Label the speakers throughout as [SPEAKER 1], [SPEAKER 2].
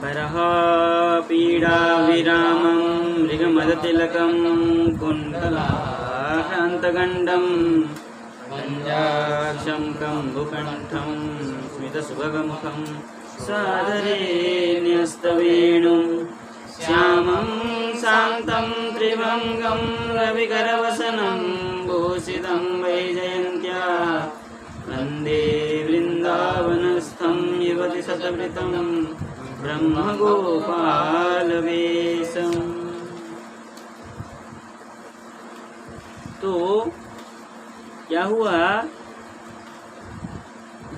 [SPEAKER 1] बरह पीडाविरामं मृगमदतिलकं कुण्डलाक्रान्तगण्डं पञ्चाक्षं कम्बुकण्ठं स्मितसुभगमुखं सादरे न्यस्तवेणुं श्यामं शान्तं त्रिभङ्गं रविकरवसनं भूषितं वैजयन्त्या वन्दे वृन्दावनस्थं युवति शतवृतं ब्रह्मगोपालवेशम्। तो क्या हुआ,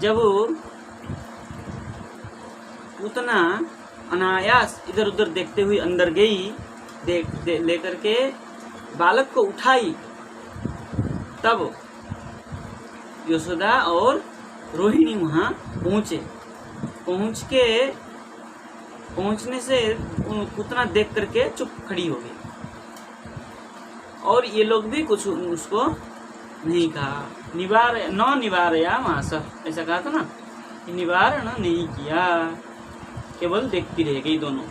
[SPEAKER 1] जब पूतना अनायास इधर उधर देखते हुए अंदर गई, लेकर के बालक को उठाई, तब यशोदा और रोहिणी वहाँ पहुँचने से पूतना देख करके चुप खड़ी हो गई, और ये लोग भी कुछ उसको नहीं कहा। निवारया मास, ऐसा कहा था ना, निवारण नहीं किया, केवल देखती रह गई दोनों।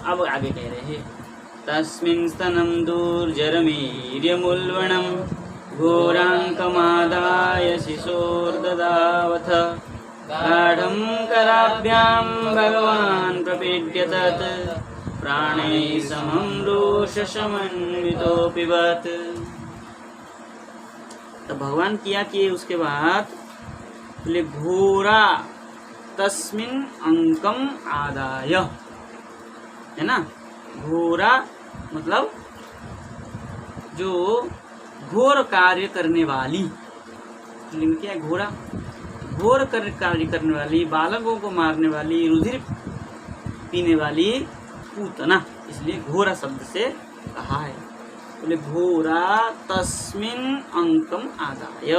[SPEAKER 1] अब आगे कह रहे हैं, तस्मिन् स्तनं दूर्जरमीर्यमुल्बणं घोराङ्कमादाय शिशोर्ददावथ गाढं कराभ्यां भगवान् प्रपीड्य तत् प्राणैः समं रोषशमन्वितोऽपिबत्। तो भगवान किया कि उसके बाद बोले घोरा तस्मिन् अंकम आदाय, है ना। घोरा मतलब जो घोर कार्य करने वाली, क्या है घोरा, घोर कार्य करने वाली, बालकों को मारने वाली, रुधिर पीने वाली पूतना, इसलिए घोरा शब्द से कहा है। बोले घोरा तस्मिन् अंकम आदाय,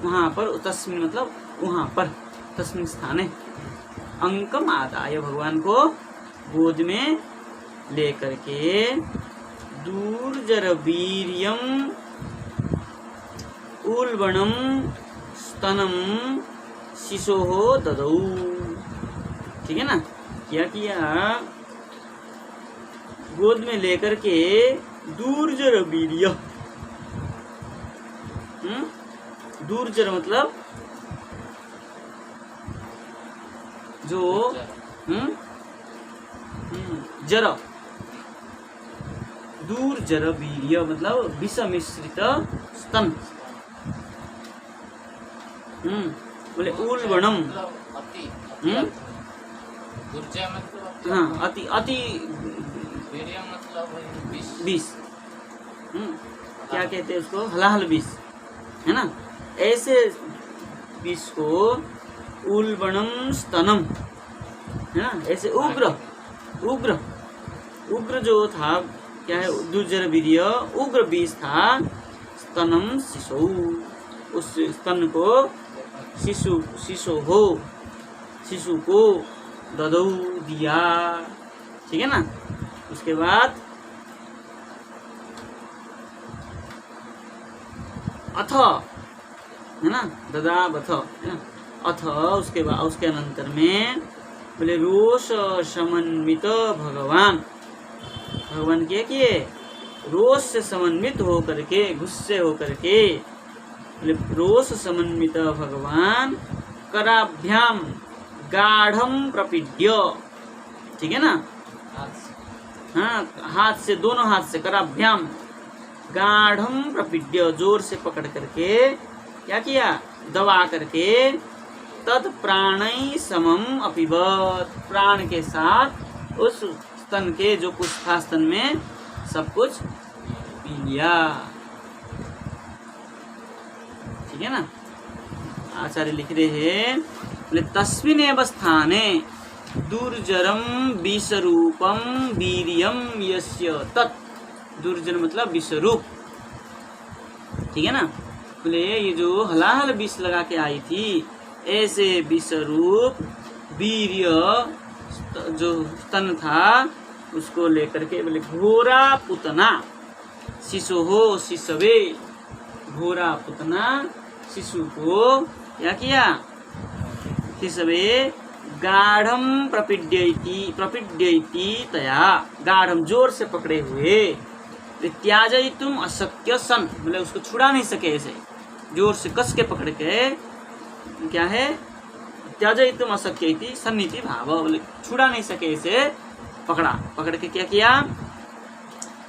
[SPEAKER 1] वहाँ पर, तस्मिन् मतलब वहाँ पर, तस्मिन् स्थाने, अंकम आदाय भगवान को गोद में लेकर के दूर्जरवीर्यम उल्बणम स्तनम शिशोः ददौ। ठीक है ना, क्या किया, गोद में लेकर के दूर्जरवीर्य, दूर्जर मतलब जो जर, दूर्जरवीर्य मतलब विष मिश्रित स्तन। बोले उल्बणम, हाँ, अति अति विष, क्या कहते हैं उसको, हलाहल विष, है ना। ऐसे विष को उल्बणम स्तनम, है ना, ऐसे उग्र उग्र उग्र जो था, क्या है, दूर्जरवीर्य उग्र विष था। स्तनम शिशु, उस स्तन को शिशु को ददौ दिया। ठीक है ना। उसके बाद अथ, है ना, ददावथ, है ना, अथ उसके बाद, उसके अनंतर में बोले रोष समन्वित भगवान क्या किए, रोष से समन्वित होकर के, गुस्से होकर के, बोले रोष समन्वित भगवान कराभ्याम गाढ़म प्रपीड्य। ठीक है ना, हाँ, हाथ से, दोनों हाथ से, कराभ्याम गाढ़म प्रपीड्य, जोर से पकड़ करके क्या किया, दबा करके, तत् प्राणै समम अपिबत, प्राण के साथ उस स्तन के जो कुछ था स्तन में सब कुछ पी लिया। ठीक है ना। आचार्य लिख रहे हैं, बोले तस्मिन् स्थाने दुर्जरम विषरूपम वीर्यम यस्य तत्, दुर्जर मतलब विषरूप। ठीक है ना। बोले ये जो हलाहल विष लगा के आई थी, ऐसे विषरूप वीर्य जो स्तन था उसको लेकर के, बोले घोरा पुतना शिशु हो शिशवे, घोरा पुतना शिशु को क्या किया, शिशवे गाढ़म प्रपीड्यति तया, गाढ़म जोर से पकड़े हुए, त्याजयितुम अशक्य सन, बोले उसको छुड़ा नहीं सके, ऐसे जोर से कस के पकड़ के, क्या है, त्याजयितुम अशक्य इति सन्निधि भाव, बोले छुड़ा नहीं सके, ऐसे पकड़ के क्या किया,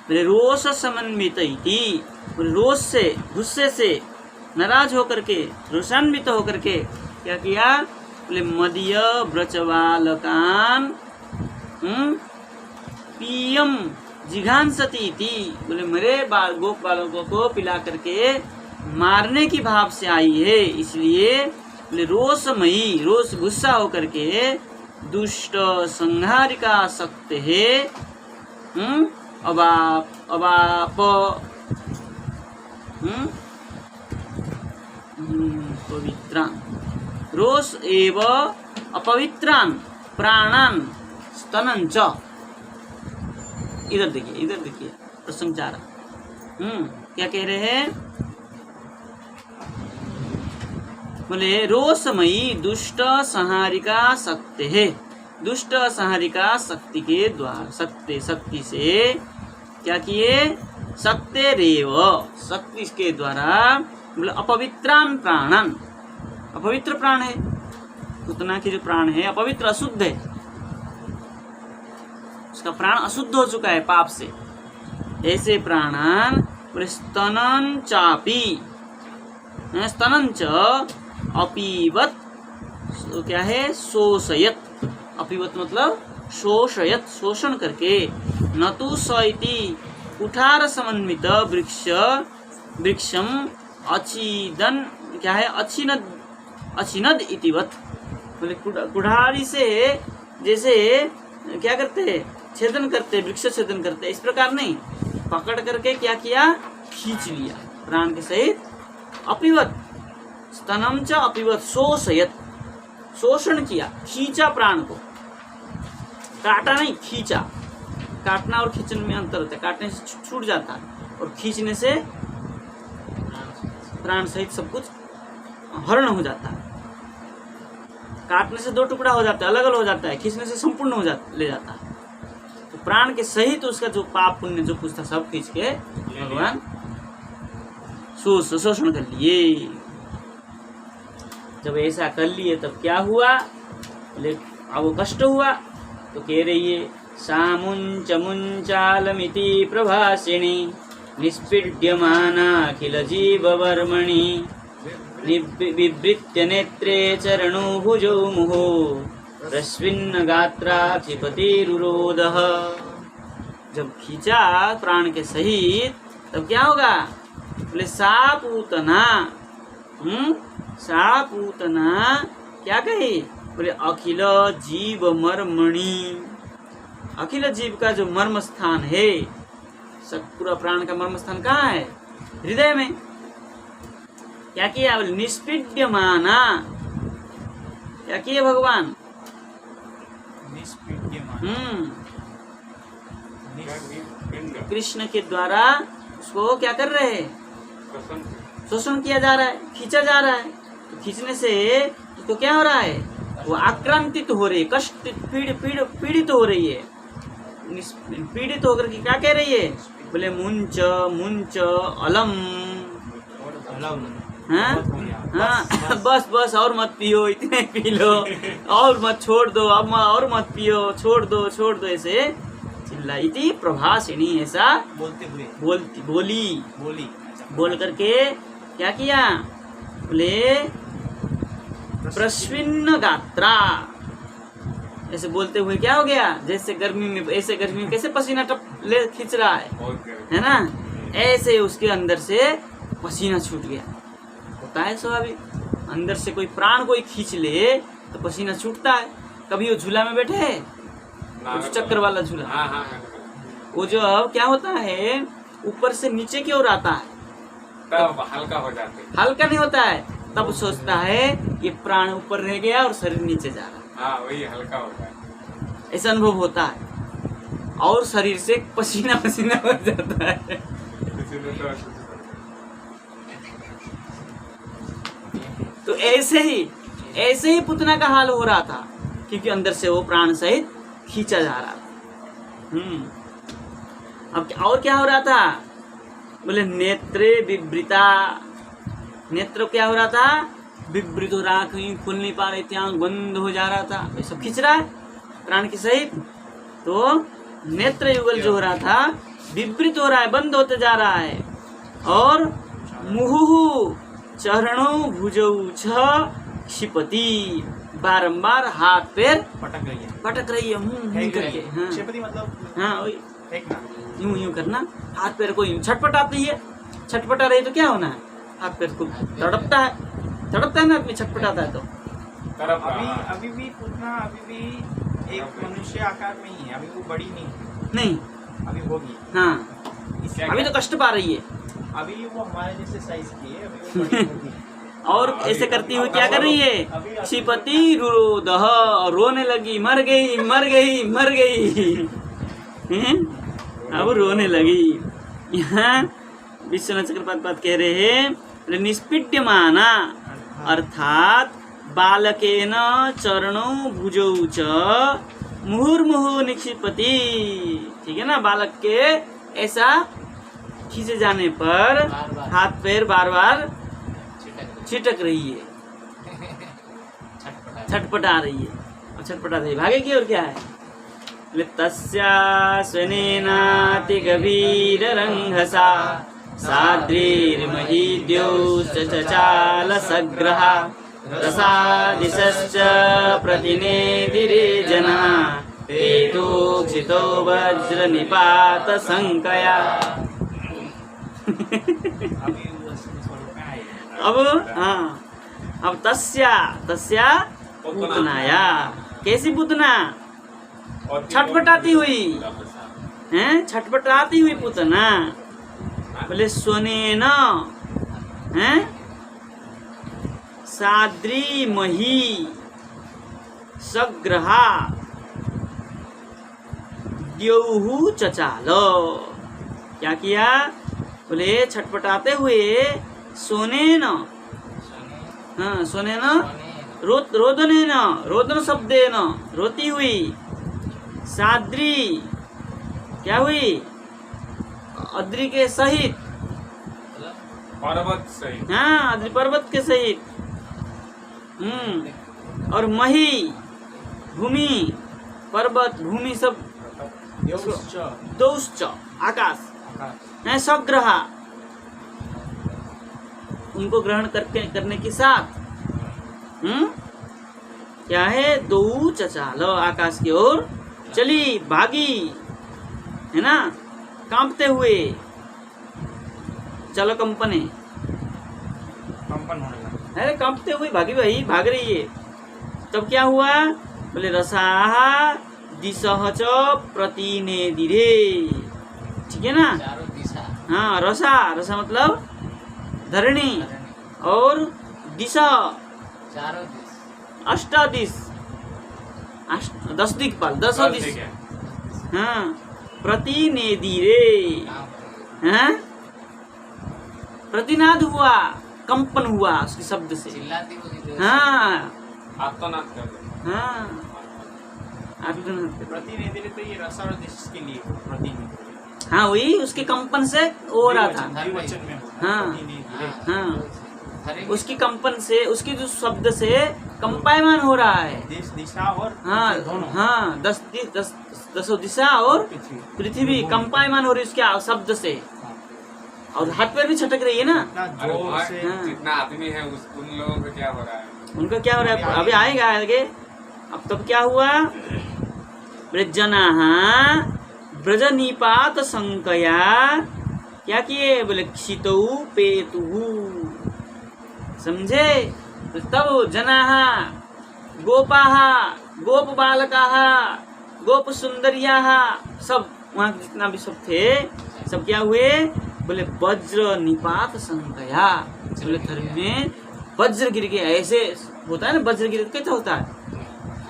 [SPEAKER 1] बोले रोष समन्वित इति, बोले रोष से, गुस्से से, नाराज होकर के, रोषान्वित होकर के क्या किया, बोले मदीय ब्रजबालकान पीयम जिघांसति इति, बोले मेरे गोप बालकों को पिला करके मारने की भाव से आई है, इसलिए बोले रोषमयी, रोष गुस्सा होकर के दुष्ट संहारिका शक्त है, अबाप पवित्रान, रोष एव अपवित्रान प्राणान स्तनंच। इधर देखिए प्रसंग 4, क्या कह रहे हैं, बोले रोषमयी दुष्ट संहारिका शक्ति है, दुष्ट संहारिका शक्ति के द्वारा, शक्ति से क्या किए, शक्ति रेव, शक्ति के द्वारा, बोले अपवित्रान प्राणन, अपवित्र प्राण है, उतना के जो प्राण है अपवित्र अशुद्ध है, उसका प्राण अशुद्ध हो चुका है पाप से, ऐसे प्राणन, बोले स्तनन चापी, स्तनन च अपीवत, क्या है, शोषयत, अपीवत मतलब शोषयत, शोषण करके, न तु सइति कुठार समन्वित वृक्षम अच्छिदन, क्या है, अच्छिनद इतिवत, बोले कुठारी से जैसे क्या करते हैं, छेदन करते, वृक्ष छेदन करते, इस प्रकार नहीं, पकड़ करके क्या किया, खींच लिया प्राण के सहित, अपीवत स्तनम च अपीवत शोषयत, शोषण किया, खींचा प्राण को, काटा नहीं, खींचा, काटना और खींचने में अंतर होता है, काटने से छूट जाता है और खींचने से प्राण सहित सब कुछ हरण हो जाता है, काटने से 2 टुकड़ा हो जाता है, अलग अलग हो जाता है, खींचने से संपूर्ण हो जाता, ले जाता है, तो प्राण के सहित उसका जो पाप पुण्य जो कुछ था सब खींच के भगवान शोषण कर लिए। जब ऐसा कर लिए तब क्या हुआ, बोले अब वो कष्ट हुआ, तो कह रही है सामुंच मुंचालमिति प्रभासिणी निष्पीड्यमानाखिल जीववर्मणि विवृत्य नेत्रे चरणो भुजौ मुहो रश्विन्न गात्रा क्षिपतिरुरोदः। जब खींचा प्राण के सहित तब क्या होगा, बोले सापूतना, सापूतना क्या कही, बोले अखिल जीव मर्मणि, अखिल जीव का जो मर्म स्थान है, सब पूरा प्राण का मर्म स्थान कहाँ है, हृदय में, क्या किया, निष्पीड्यमाना, क्या किए भगवान, कृष्ण के द्वारा उसको क्या कर रहे हैं, शोषण किया जा रहा है, खींचा जा रहा है, तो खींचने से उसको क्या हो रहा है, वो आक्रांतित हो रही है, कष्ट पीड़ित हो रही है, पीड़ित होकर के क्या कह रही है, बोले मुंच मुंच अलम, हाँ बस और मत पियो, इतने पी लो, और मत छोड़ दो, अब और मत पियो, छोड़ दो, ऐसे चिल्लाई थी प्रभासिनी, ऐसा बोलते हुए बोल करके क्या किया, बोले प्रश्विन्न गात्रा, ऐसे बोलते हुए क्या हो गया, जैसे गर्मी में, ऐसे गर्मी में कैसे पसीना ले खींच रहा है ना, ऐसे उसके अंदर से पसीना छूट गया, होता है स्वाभाविक, अंदर से कोई प्राण कोई खींच ले तो पसीना छूटता है। कभी वो झूला में बैठे है, चक्कर वाला झूला, वो जो क्या होता है ऊपर से नीचे की ओर आता है,
[SPEAKER 2] तब हल्का हो जाते,
[SPEAKER 1] हल्का नहीं होता है, तब सोचता है ये प्राण ऊपर रह गया और शरीर नीचे जा रहा है,
[SPEAKER 2] हाँ वही हल्का होता है,
[SPEAKER 1] ऐसा अनुभव होता है, और शरीर से पसीना हो जाता है। तो ऐसे ही पुतना का हाल हो रहा था, क्योंकि अंदर से वो प्राण सहित खींचा जा रहा था। अब और क्या हो रहा था? बोले नेत्रे विवृता, नेत्र क्या हो रहा था? विवृत हो रहा, कहीं खुल नहीं पा रहे थे, आंख बंद हो जा रहा था, ये सब खींच रहा है प्राण के सहित। तो नेत्र युगल जो हो रहा था विवृत हो रहा है, बंद होते जा रहा है। और मुहुः चरणों भुजौ छ क्षिपति, बारंबार हाथ पैर पटक रही है करके। हाँ
[SPEAKER 3] क्षिपति मतलब
[SPEAKER 1] हाँ वही
[SPEAKER 3] फेंकना।
[SPEAKER 1] यूं यूं करना, हाथ पैर को यूं छटपटाती है। छटपटा रही तो क्या होना है? हाथ पैर को तड़पता है ना आदमी, छटपटाता है तो।
[SPEAKER 2] तरफ
[SPEAKER 3] अभी भी पूतना अभी भी एक मनुष्य आकार में ही है, अभी वो बड़ी
[SPEAKER 1] नहीं
[SPEAKER 3] अभी होगी।
[SPEAKER 1] हाँ
[SPEAKER 3] इससे
[SPEAKER 1] अभी तो कष्ट पा रही है।
[SPEAKER 3] अभी वो हमारे जैसे साइज की है, अभी वो बड़ी होगी।
[SPEAKER 1] और ऐसे करती हुई क्या कर रही है? क्षिपति रुरोदह, रोने लगी, मर गई मर गई मर गई। अब रोने लगी। यहाँ विश्वनाथ चक्रपात कह रहे हैं निष्पीड्यमाना अर्थात बालकेन चरणों भुजौ च मुहुर्मुहुः निक्षिपति। ठीक है ना, बालक के ऐसा खींचे जाने पर हाथ पैर बार बार छिटक रही है, छटपटा रही है। और छटपटा रही भागेगी और क्या है? तस्या स्वनेनाति गभीर रंघसा साद्रीर्महीद्यौश्च सग्रहा रसादिशश्च प्रतिनेदिरे जना तेतोक्षितो वज्र निपात संकया। अब हाँ, अब तस्या पूतनाया, कैसी पूतना? छटपटाती हुई हैं, छटपटाती हुई पूतना। बोले स्वनेन हैं साद्री मही सग्रहा द्यौहु चचाल। क्या किया? बोले छटपटाते हुए सोनेन, हाँ सोनेन रोदनेन, रोदन शब्देन, रोती हुई। साद्री क्या हुई? अद्री के सहित,
[SPEAKER 2] पर्वत सहित।
[SPEAKER 1] हाँ अद्री पर्वत के सहित। और मही भूमि, पर्वत भूमि सब दौश्च आकाश है, सग्रहा उनको ग्रहण करने के साथ क्या है? दो चचाल, आकाश की ओर चली, भागी, है ना, कांपते हुए। चलो कंपन
[SPEAKER 3] कंपन होने लगा।
[SPEAKER 1] अरे कांपते हुए भागी, भाई भाग रही है। तब क्या हुआ? बोले रसाह दिशः च प्रतिनेदिरे। ठीक है ना, हाँ रसा, रसा मतलब धरणी, और दिशा अष्टादिश, 10 दिक्पाल, 10 दिश। हाँ प्रतिनेदिरे, हाँ प्रतिनाद हुआ, कंपन हुआ उसके शब्द से। हाँ
[SPEAKER 2] आत्मनाद कर दो।
[SPEAKER 1] हाँ आत्मनाद कर।
[SPEAKER 3] प्रतिनिधि तो ये रसा और दिश के लिए प्रतिनिधि।
[SPEAKER 1] हाँ वही उसके कंपन से हो रहा था।
[SPEAKER 3] द्विवचन में
[SPEAKER 1] हाँ
[SPEAKER 3] प्रतिनिधि।
[SPEAKER 1] हाँ उसकी कंपन से, उसकी जो शब्द से कंपायमान हो रहा है।
[SPEAKER 3] देश दिशा और
[SPEAKER 1] हाँ
[SPEAKER 3] दोनों।
[SPEAKER 1] हाँ 10 दिशा और पृथ्वी कंपायमान हो रही उसके शब्द से। और हाथ पैर भी छटक रही है ना।
[SPEAKER 3] इतना
[SPEAKER 2] अरे
[SPEAKER 3] जोर
[SPEAKER 2] वहाँ
[SPEAKER 3] से
[SPEAKER 1] हाँ।
[SPEAKER 2] जितना आदमी है उन लोगों का क्या हो रहा है?
[SPEAKER 1] उनका क्या हो रहा है? अभी आएगा आगे। अब तब क्या हुआ? वृजनाः ब्रजनिपात संकया क्या किए? बोले क्षितौ पेतुः। समझे? तो तब जनाः गोपाः, गोप बालकाः, गोप सुंदरियाः, सब वहाँ जितना भी सब थे, सब क्या हुए? बोले वज्र निपात संकया। बोले धर्म में वज्र गिर गया। ऐसे होता है ना, वज्र गिर कैसे होता है?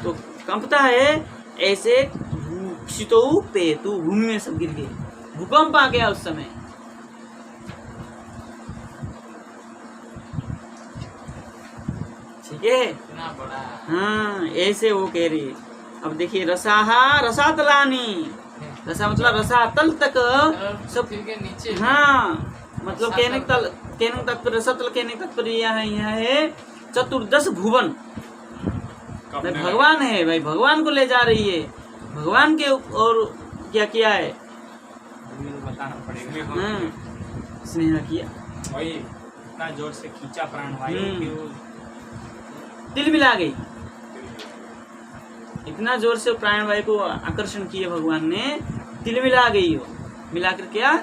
[SPEAKER 1] तो कंपता है ऐसे। क्षितौ पेतु, भूमि में सब गिर गए, भूकंप आ गया उस समय। ठीक ये
[SPEAKER 4] इतना बड़ा
[SPEAKER 1] हाँ ऐसे वो कह रही है। अब देखिए रसाहा रसातलानी, रसा मतलब रसातल तक सब
[SPEAKER 4] पृथ्वी के नीचे
[SPEAKER 1] हाँ मतलब कहने का तात्पर्य रसातल कहने का तात्पर्य यह है चतुर्दश भुवन। भाई भगवान है, भाई भगवान को ले जा रही है, भगवान के और क्या किया है
[SPEAKER 3] अभी तो बताना पड़ेगा।
[SPEAKER 1] हाँ स्नेह किया,
[SPEAKER 3] वही इतना जोर से खींचा प्राणवायु कि वो
[SPEAKER 1] तिल मिला गई, इतना जोर से प्राणवायु को आकर्षण किए भगवान ने, तिल मिला गई हो, मिलाकर क्या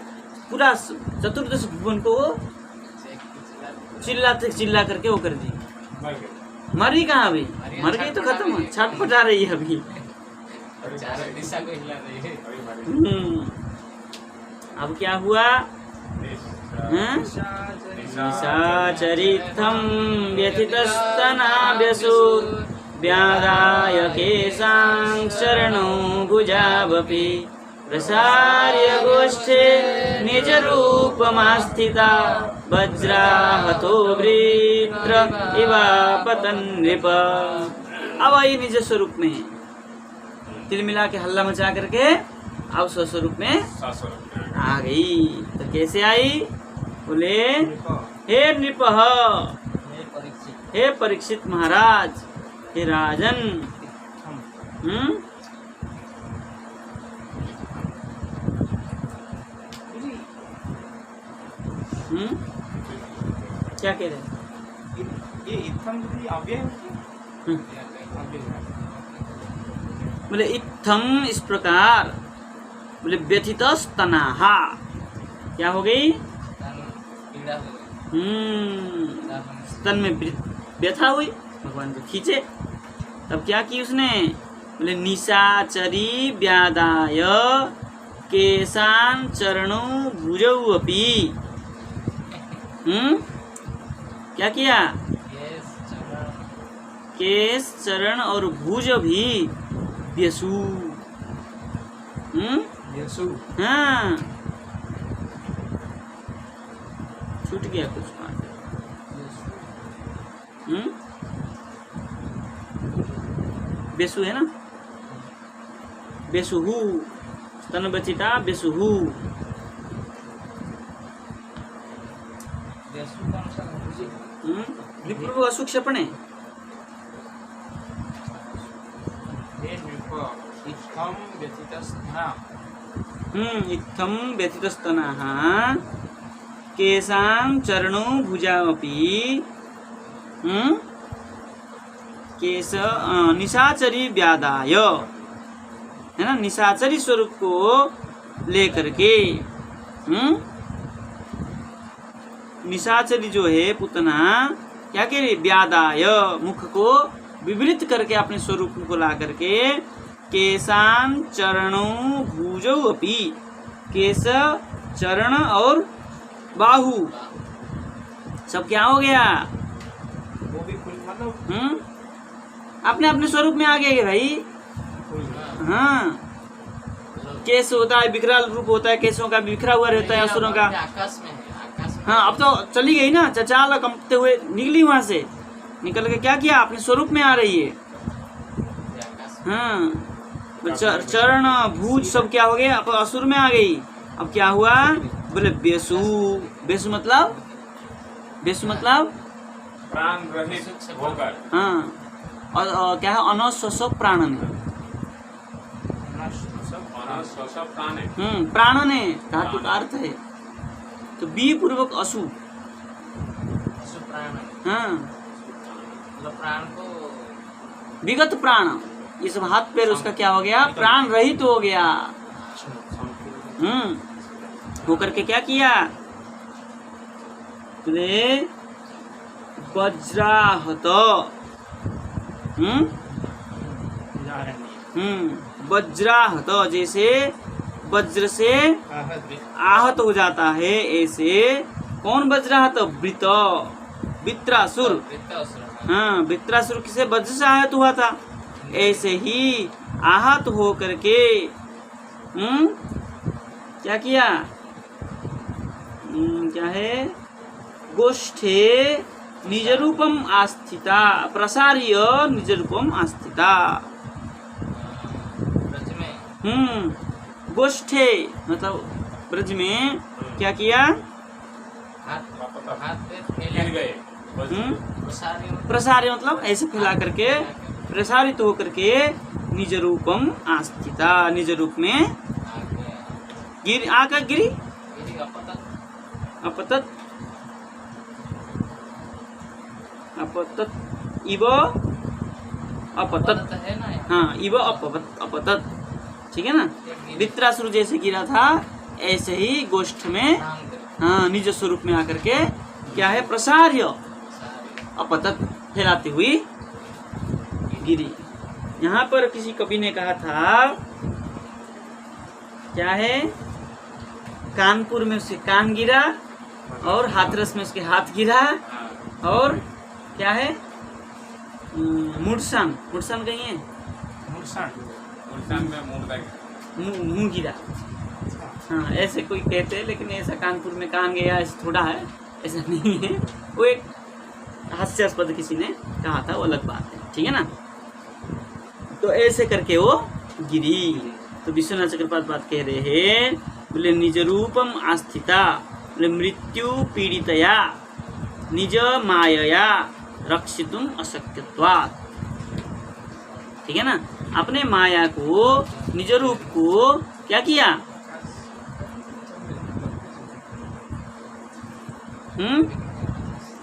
[SPEAKER 1] पूरा चतुर्दश भुवन को चिल्ला करके वो कर दी।
[SPEAKER 2] मर गए।
[SPEAKER 1] मरी कहाँ अभी, मर गई तो खत्म है, छटपटा रही है अभी।
[SPEAKER 4] चारों दिशा को हिला रही है।
[SPEAKER 2] अभी मर गए।
[SPEAKER 1] अब क्या हुआ हाँ? निशाचरित्थं व्यथितस्तनाभ्यसु व्याधाय केशां शरणौ भुजावपि प्रसार्य गोष्ठे निजरूपमास्थिता वज्राहतो वृत्र इवापतन् नृप। अब आई निज स्वरूप में, तिल मिला के हल्ला मचा करके अब स्वस्वरूप में आ गई। तो कैसे आई बोले हे नृप, हे परीक्षित महाराज, हे राजन। क्या कह रहे
[SPEAKER 3] ये इत्थम भी अव्यय
[SPEAKER 1] हैं? बोले इत्थम इस प्रकार, बोले व्यथित स्तनाहा क्या हो गई
[SPEAKER 4] पीड़ा हो गई।
[SPEAKER 1] स्तन में व्यथा हुई, भगवान को खींचे। तब क्या की उसने बोले निशाचरी व्यादाय केशान चरणों भुजौ अपि। क्या किया केश चरण और भुज भी व्यसु। हाँ छूट गया कुछ बात। बेसु है ना, बेसुहु स्तन व्यथिता बेसुहु। विपूर्व असुख क्षपणे इत्थम व्यथितस्तनाः केशां चरणौ भुजावपि केश निशाचरी व्यादाय, है ना, निशाचरी स्वरूप को लेकर के निशाचरी जो है पुतना क्या कह रही व्यादाय, मुख को विवृत करके अपने स्वरूप को ला करके केशान चरणों भुजौ अपि, केश चरण और बाहु सब क्या हो गया
[SPEAKER 3] वो भी फुल मतलब
[SPEAKER 1] अपने अपने स्वरूप में आ गए भाई। हाँ केश होता है विकराल रूप होता है, केशों का बिखरा हुआ रहता है असुरों का।
[SPEAKER 4] आकाश में है, आकाश में।
[SPEAKER 1] हाँ अब तो चली गई ना, चचाल कंपते हुए निकली वहां से, निकल के क्या किया अपने स्वरूप में आ रही है। हाँ चरण भूज सब क्या हो गए, अब असुर में आ गई। अब क्या हुआ बोले बेसु, बेसु मतलब
[SPEAKER 2] प्राण रहित होकर।
[SPEAKER 1] हाँ और क्या है अनश्वस प्राणन, प्राणन है धातु का अर्थ है, तो बी पूर्वक असु। हाँ
[SPEAKER 4] प्राण को
[SPEAKER 1] विगत प्राण, ये सब हाथ पैर उसका क्या हो गया प्राण रहित हो गया। होकर के क्या किया बोले वज्राहत, वज्राहत जैसे वज्र से आहत हो जाता है ऐसे। कौन वज्राहत वृत वित्रासुर। हाँ वित्रासुर किसे वज्र से आहत हुआ था, ऐसे ही आहत हो करके क्या किया क्या है गोष्ठे निजरूपम आस्थिता, प्रसार्य निजरूपम आस्थिता।
[SPEAKER 4] ब्रज में
[SPEAKER 1] गोष्ठे मतलब ब्रज में क्या किया?
[SPEAKER 4] हाथ पे
[SPEAKER 2] गिर
[SPEAKER 4] फैला
[SPEAKER 2] गए बस।
[SPEAKER 1] प्रसार्य मतलब ऐसे फैला करके, प्रसारित होकर के निज रूपम आस्थिता, निज रूप में गिर आकर गिरी। अपतत अपतत इव अपतत,
[SPEAKER 4] है ना।
[SPEAKER 1] हाँ इव अपतत, ठीक है ना। वित्रासुर जैसे गिरा था ऐसे ही गोष्ठ में हाँ निज स्वरूप में आकर के क्या है? प्रसार्य अपतत, फैलाती हुई गिरी। यहाँ पर किसी कवि ने कहा था क्या है? कानपुर में उसके कान गिरा और हाथरस में उसके हाथ गिरा
[SPEAKER 2] हाँ,
[SPEAKER 1] और क्या है? मुड़सान, मुड़सान कहीं है?
[SPEAKER 2] मुल्तान में मुर्दा गिरा।
[SPEAKER 1] मुंह गिरा। हाँ ऐसे कोई कहते हैं, लेकिन ऐसा कानपुर में कान गया ऐसा थोड़ा है, ऐसा नहीं है। वो एक हास्यास्पद किसी ने कहा था, वो अलग बात है, ठीक है ना। तो ऐसे करके वो गिरी। तो विश्वनाथ चक्रपात बात कह रहे हैं, बोले निज रूपम आस्थिता, बोले मृत्यु पीड़ितया निज मायया रक्षितुम अशक्यत्वात्, ठीक है ना। अपने माया को, निज रूप को क्या किया?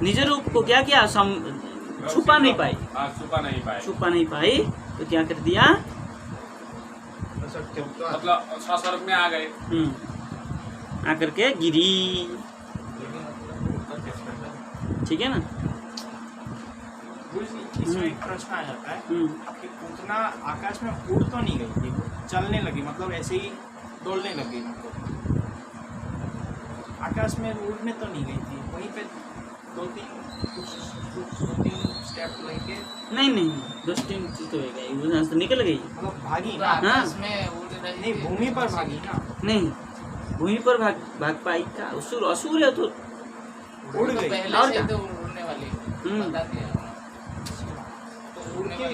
[SPEAKER 1] निज रूप को क्या किया? छुपा नहीं पाई।
[SPEAKER 2] हाँ, छुपा नहीं पाए।
[SPEAKER 1] छुपा नहीं पाई तो क्या कर दिया?
[SPEAKER 2] मतलब स्वर्ग में आ गए।
[SPEAKER 1] आकर के गिरी, ठीक है ना।
[SPEAKER 3] इसमें एक प्रश्न आ जाता है कि उतना आकाश में उड़ तो नहीं गई थी, चलने लगी, मतलब ऐसे ही डोलने लगी, मतलब आकाश में उड़ने तो नहीं गई थी, वहीं पे दो तीन स्टेप लेके
[SPEAKER 1] नहीं दो तीन तो है गई, वो यहाँ से निकल गई।
[SPEAKER 3] मतलब भागी ना।
[SPEAKER 4] आकाश में उड़ रही
[SPEAKER 3] नहीं, भूमि पर भागी ना।
[SPEAKER 1] नहीं भूमि पर भाग पाई का? असुर है तो
[SPEAKER 3] उड़
[SPEAKER 4] तो
[SPEAKER 3] गई।
[SPEAKER 4] पहले
[SPEAKER 1] और
[SPEAKER 4] से
[SPEAKER 1] क्या?
[SPEAKER 4] तो उड़ने वाली बता दिया। तो
[SPEAKER 3] उड़
[SPEAKER 4] उड़ने
[SPEAKER 3] के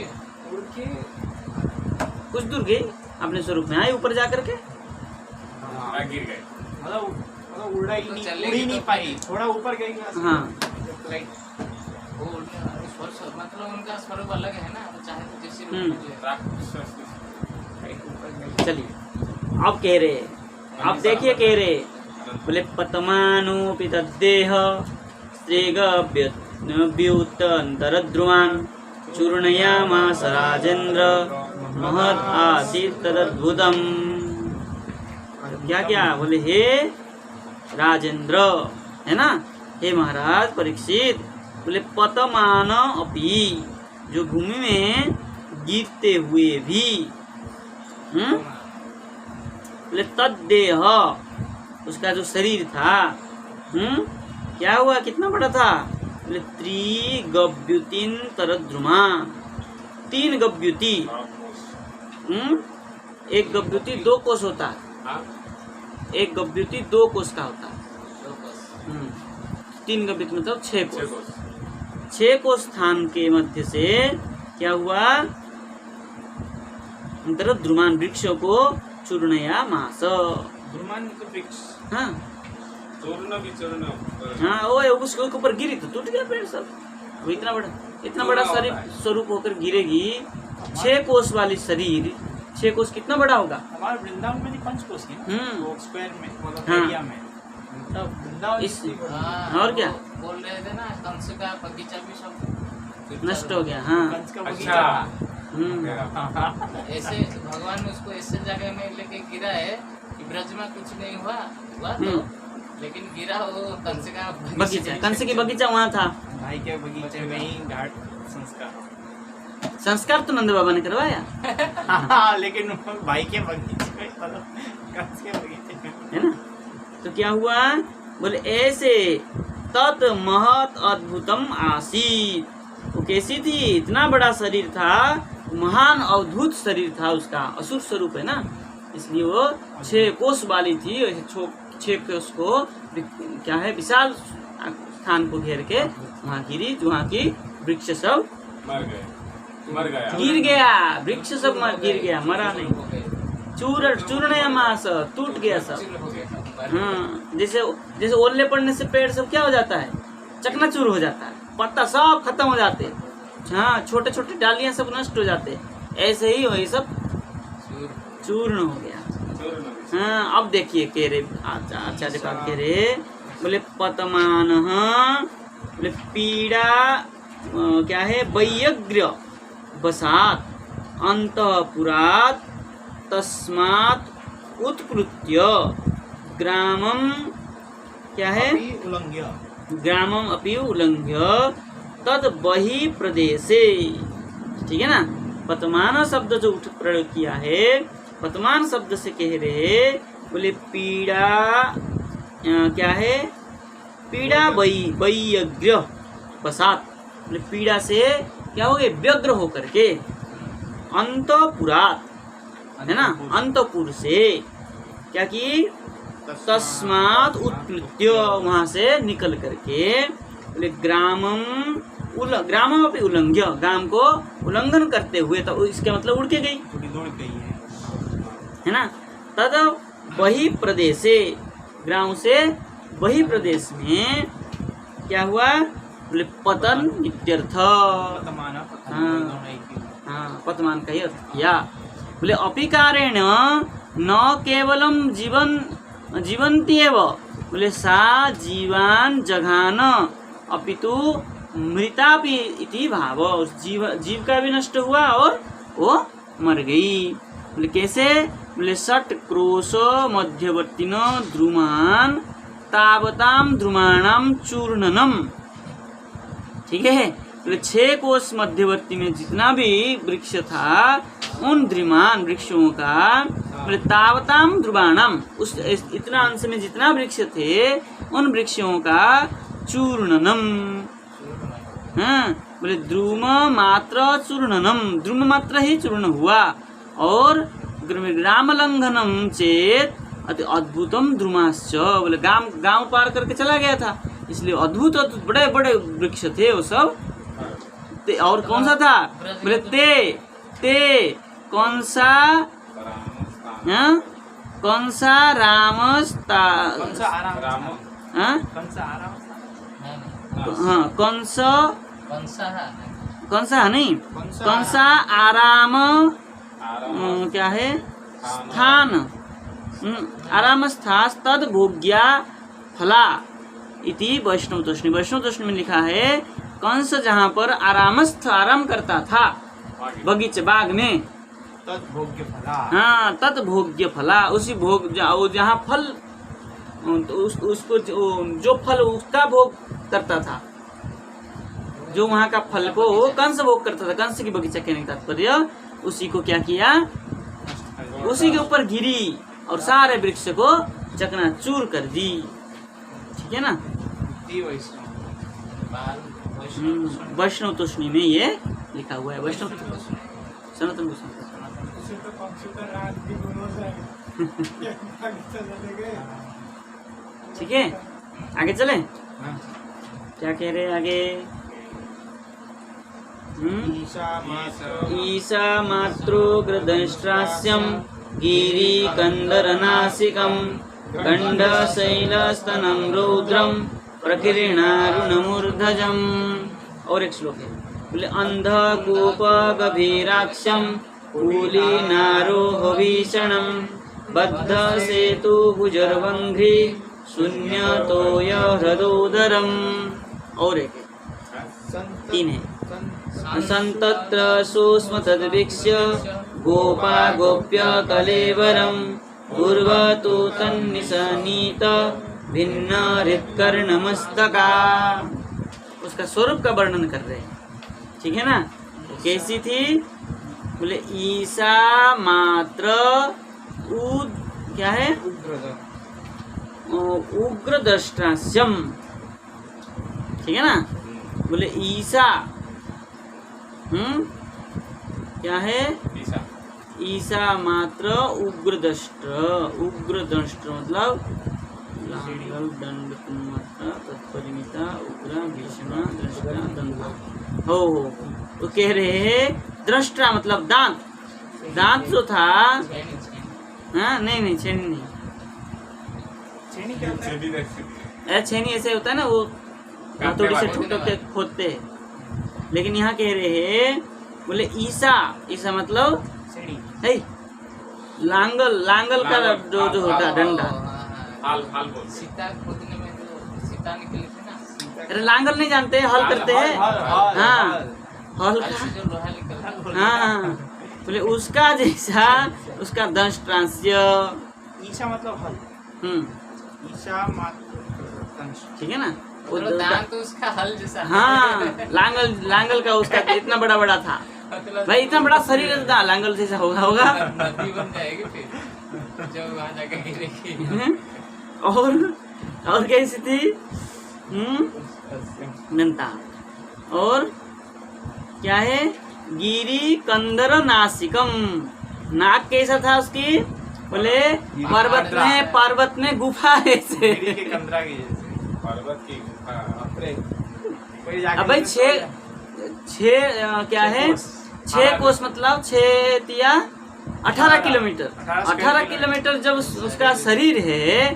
[SPEAKER 1] कुछ दूर गई, अपने स्वरूप में आई ऊपर जा करके।
[SPEAKER 2] हाँ, गिर गए।
[SPEAKER 3] मतलब उड़ा ही
[SPEAKER 4] तो
[SPEAKER 3] नहीं,
[SPEAKER 4] चलेगी
[SPEAKER 3] उड़ ही नहीं
[SPEAKER 4] तो
[SPEAKER 3] पाई, थोड़ा ऊपर गई ना।
[SPEAKER 1] हाँ
[SPEAKER 3] लाइक
[SPEAKER 4] वो उड़ने वाली मतलब उनका स्वरूप अलग है ना, वो चाहे तो जैसे रूप में ले।
[SPEAKER 2] राक्षस।
[SPEAKER 1] चलिए अब कह रहे, अब देखिए कह रहे, बोले पतमानोपि तद्देह स्त्रीगव्युतन्तरद्रुमान् चूर्णयामास राजेन्द्र महत् आसीत् तदद्भुतम्। क्या क्या बोले? हे राजेंद्र, है ना, हे महाराज परीक्षित, बोले पतमान अपि, जो भूमि में गिरते हुए भी, बोले तद्देह, उसका जो शरीर था, क्या हुआ? कितना बड़ा था? बोले त्रिगव्युतिन तरद्रुमा, 3 गव्युति। एक गव्युति 2 कोस होता है,
[SPEAKER 2] हाँ,
[SPEAKER 1] एक गव्युति 2 कोस का होता है।
[SPEAKER 4] तो बस
[SPEAKER 1] 3 गव्युति मतलब 6
[SPEAKER 2] छह
[SPEAKER 1] कोस।
[SPEAKER 2] कोस।
[SPEAKER 1] 6 कोस स्थान के मध्य से क्या हुआ? द्रुमान वृक्षों को चूर्णया मास।
[SPEAKER 3] द्रुमान तो वृक्ष।
[SPEAKER 1] हाँ
[SPEAKER 2] चूर्ण भी चूर्ण।
[SPEAKER 1] हाँ, वो उसके ऊपर गिरी तो टूट गया पेड़ सब। अब इतना बड़ा शरीर स्वरूप होकर गिरेगी, 6 कोस वाली शरीर, 6 कोस कितना बड़ा होगा?
[SPEAKER 3] हमारे वृंदावन में 5 कोस की,
[SPEAKER 1] हम्म।
[SPEAKER 3] स्क्वायर में, मतलब
[SPEAKER 1] हाँ।
[SPEAKER 3] एरिया में। तब वृंदावन
[SPEAKER 1] इस-
[SPEAKER 3] इतनी बड़ी।
[SPEAKER 4] हाँ,
[SPEAKER 1] और क्या?
[SPEAKER 4] वो बोल रहे थे ना, कंस का बगीचा भी सब
[SPEAKER 1] नष्ट हो गया। हाँ
[SPEAKER 3] कंस का
[SPEAKER 2] अच्छा।
[SPEAKER 3] बगीचा।
[SPEAKER 4] ऐसे भगवान ने उसको ऐसे जगह में लेके गिरा है कि ब्रज में कुछ नहीं हुआ तो, लेकिन गिरा वो कंस का
[SPEAKER 1] बगीचा, कंस की बगीचा वहाँ था।
[SPEAKER 3] भाई के बगीचे में ही घाट संस्कार।
[SPEAKER 1] संस्कार तो नंद बाबा ने करवाया,
[SPEAKER 3] हाँ, लेकिन भाई के बगीचे में, मतलब कंस के बगीचे में।
[SPEAKER 1] है ना। तो क्या हुआ? बोले ऐसे तत् महत अद्भुतम आसीत, वो कैसी थी? इतना बड़ा शरीर था, महान अद्भुत शरीर था उसका, असुर स्वरूप है ना, इसलिए वो 6 कोस वाली थी। 6 कोस को क्या है, विशाल स्थान को घेर के वहाँ गिरी, वहाँ की वृक्ष सब
[SPEAKER 2] मर गए, मर गया।
[SPEAKER 1] गिर गया, वृक्ष सब गिर गया, मरा नहीं,
[SPEAKER 4] हो गए,
[SPEAKER 1] चूर चूर्णयमास, टूट गया सब।
[SPEAKER 4] चूर हो गया।
[SPEAKER 1] हाँ, जैसे जैसे ओले पड़ने से पेड़ सब क्या हो जाता है, चकनाचूर हो जाता है, पत्ता सब खत्म हो जाते हैं। हाँ, छोटे छोटे डालियां सब नष्ट हो जाते हैं, ऐसे ही वही सब
[SPEAKER 4] चूर।
[SPEAKER 1] चूर्ण हो गया।
[SPEAKER 2] चूर्ण भी।
[SPEAKER 1] हाँ, अब देखिए कह रहे आचार्य का कह रहे, बोले पतमान, बोले पीड़ा क्या है, वैयग्र्य बसात अंतपुरात तस्मात् उत्प्लुत्य ग्रामम, क्या है,
[SPEAKER 3] अपि उल्लंघ्य,
[SPEAKER 1] ग्रामम अपि उल्लंघ्य तद बहि प्रदेशे। ठीक है ना, पतमान शब्द जो प्रयोग किया है, पतमान शब्द से कह रहे, बोले पीड़ा क्या है, पीड़ा वैयग्र्य बसात, बोले पीड़ा से क्या हो गए, व्यग्र होकर के, अंतपुरात है ना, अंतपुर से क्या की, तस्मात् उत्प्लुत्य, वहां से निकल करके, बोले ग्रामम ग्रामम अपनी उल्लंघ्य, ग्राम को उल्लंघन करते हुए, तो इसका मतलब उड़ के गई,
[SPEAKER 3] थोड़ी दौड़ गई
[SPEAKER 1] है ना। तद वही प्रदेशे, ग्राम से वही प्रदेश में क्या हुआ, बोले पतन इत्यर्थ।
[SPEAKER 3] वर्तमान पतन,
[SPEAKER 1] हाँ।
[SPEAKER 3] दोनों एक ही।
[SPEAKER 1] हाँ, पतमान का ही अर्थ किया। बोले अपिकारेण न केवलम जीवंती एव, बोले सा जीवान जघान अपितु मृता भी इति भाव, जीव का भी नष्ट हुआ और वो मर गई। बोले कैसे, बोले षट क्रोश मध्यवर्तिन द्रुमान तावताम द्रुमाणाम चूर्णनम। ठीक है, बोले 6 कोष मध्यवर्ती में जितना भी वृक्ष था, उन द्रुमान वृक्षों का, बोले तावताम द्रुमाणाम, उस इतना अंश में जितना वृक्ष थे, उन वृक्षों का चूर्णनम। हाँ, बोले द्रुम मात्र चूर्णनम, द्रुम मात्र ही चूर्ण हुआ, और ग्राम लंघनम चेत अति अद्भुतम द्रुमाश्च, बोले गांव पार करके चला गया था, इसलिए अद्भुत अद्भुत बड़े बड़े वृक्ष थे वो सब। और कौन सा था, बोले ते कौन सा, हाँ, कौन सा रामस्ता,
[SPEAKER 3] कौन सा आराम,
[SPEAKER 2] राम,
[SPEAKER 1] हाँ,
[SPEAKER 3] कौन सा आराम,
[SPEAKER 1] हाँ, कौन सा नहीं,
[SPEAKER 3] कौन
[SPEAKER 1] कौन सा आराम,
[SPEAKER 2] आराम,
[SPEAKER 1] क्या है, स्थान, आराम स्थान तद भोग्या फला इति वैष्णव तोष्णी। वैष्णव तोष्णी में लिखा है, कंस जहाँ पर आरामस्थ आराम करता था,
[SPEAKER 2] आगे।
[SPEAKER 1] बगीचे बाग में,
[SPEAKER 3] तद भोग्य फला।
[SPEAKER 1] हाँ, तत् भोग्य फला, उसी भोग जहाँ फल, तो उसको जो फल उसका भोग करता था, जो वहाँ का फल को कंस भोग करता था, कंस की बगीचा कहने का तात्पर्य, उसी को क्या किया, उसी के ऊपर गिरी और सारे वृक्ष को चकनाचूर कर दी। ठीक है ना, वैष्णव तोष्णी में ये लिखा हुआ है, वैष्णव सनातन गोस्वामी। ठीक है, आगे चले, क्या कह रहे हैं आगे, ईशा मात्रोग्रदंष्ट्रास्यं गिरि कंदरनासिकं गंडशैलस्तनं रौद्रं प्रकीर्णारुणमूर्धजम्। और एक श्लोक है, बोले अंधकूप गभीराक्षं कूलीनारोह भीषणं बद्ध सेतु भुजर्वंघ्रि शून्यतोय हृदोदरम्। और एक है, 3 है, संतत्र सूक्ष्म तद्वीक्ष्य गोपा गोप्य कलेवरं पूर्वतु तन्निशनीत भिन्न हृत्कर्णमस्तका। उसका स्वरूप का वर्णन कर रहे हैं। ठीक है ना, कैसी थी, बोले ईशा मात्र क्या है, उग्र दृष्टास्यम। ठीक है ना, बोले ईशा, क्या है, ईशा मात्र उग्र दृष्ट मतलब दंड तत्परिमिता उग्रा भीषणा दृष्टा दंता। हो वो कह रहे हैं दृष्टा मतलब दांत, दांत जो था, हाँ नहीं छेनी नहीं,
[SPEAKER 3] छेनी क्या होता है?
[SPEAKER 2] छेदी नहीं।
[SPEAKER 1] छेनी ऐसे होता है ना, वो हथौड़ी से ठुक ठुक के खोदते हैं, लेकिन यहाँ कह रहे हैं बोले ईसा, ईसा मतलब
[SPEAKER 3] छेनी।
[SPEAKER 1] है लांगल का जो होता है डंडा।
[SPEAKER 2] हाल बोल।
[SPEAKER 4] सीता खोदने में जो सीता निकली थी ना,
[SPEAKER 1] अरे लांगल नहीं जानते, हल करते हैं, हाँ हल
[SPEAKER 4] हल
[SPEAKER 1] का,
[SPEAKER 4] से जो लोहा निकलता है।
[SPEAKER 1] हाँ बोले उसका जैसा, उसका दंष्ट्रांस्य।
[SPEAKER 3] ईशा मतलब हल, ईशा मात्र
[SPEAKER 1] ठीक है ना, वो
[SPEAKER 4] मतलब दांत तो उसका हल जैसा।
[SPEAKER 1] हाँ लांगल का उसका इतना बड़ा था
[SPEAKER 4] मतलब
[SPEAKER 1] भाई, इतना बड़ा शरीर था, लांगल जैसा होगा।
[SPEAKER 4] नदी बन जाएगी फिर जब वहाँ जाके गिरेगी।
[SPEAKER 1] और कैसी थी? नंता। और क्या है? गिरी कंदर नासिकम, नाक कैसा था उसकी? बोले पर्वत में गुफा ऐसे।
[SPEAKER 3] गिरी के कंदरा के जैसे।
[SPEAKER 2] पर्वत की गुफा।
[SPEAKER 3] अपने कोई जाके
[SPEAKER 1] अब भाई छह क्या है? 6 कोस मतलब 6 तिया 18 किलोमीटर। 18 किलोमीटर जब उसका शरीर है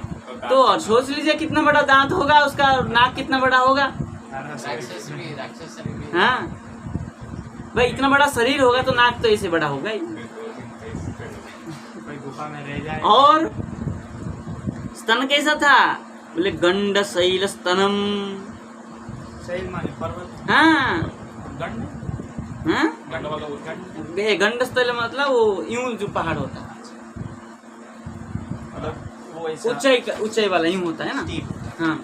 [SPEAKER 1] तो और सोच लीजिए कितना बड़ा दांत होगा उसका, नाक कितना बड़ा होगा।
[SPEAKER 4] राक्षस भी
[SPEAKER 1] हाँ भाई इतना बड़ा शरीर होगा तो नाक तो ऐसे बड़ा होगा ही।
[SPEAKER 3] कोई गुफा में रह जाए।
[SPEAKER 1] और स्तन कैसा था? बोले गंड शैल स्तनम।
[SPEAKER 3] शैल माने पर्वत।
[SPEAKER 1] हाँ
[SPEAKER 3] गंड,
[SPEAKER 1] हाँ
[SPEAKER 2] गंड मतलब
[SPEAKER 3] गंड
[SPEAKER 1] गंड स्थल मतलब वो यूं जो पहाड़ होता है,
[SPEAKER 3] मतलब वो ऐसा
[SPEAKER 1] ऊंचाई वाला यूं होता है ना।
[SPEAKER 3] steep।
[SPEAKER 1] हाँ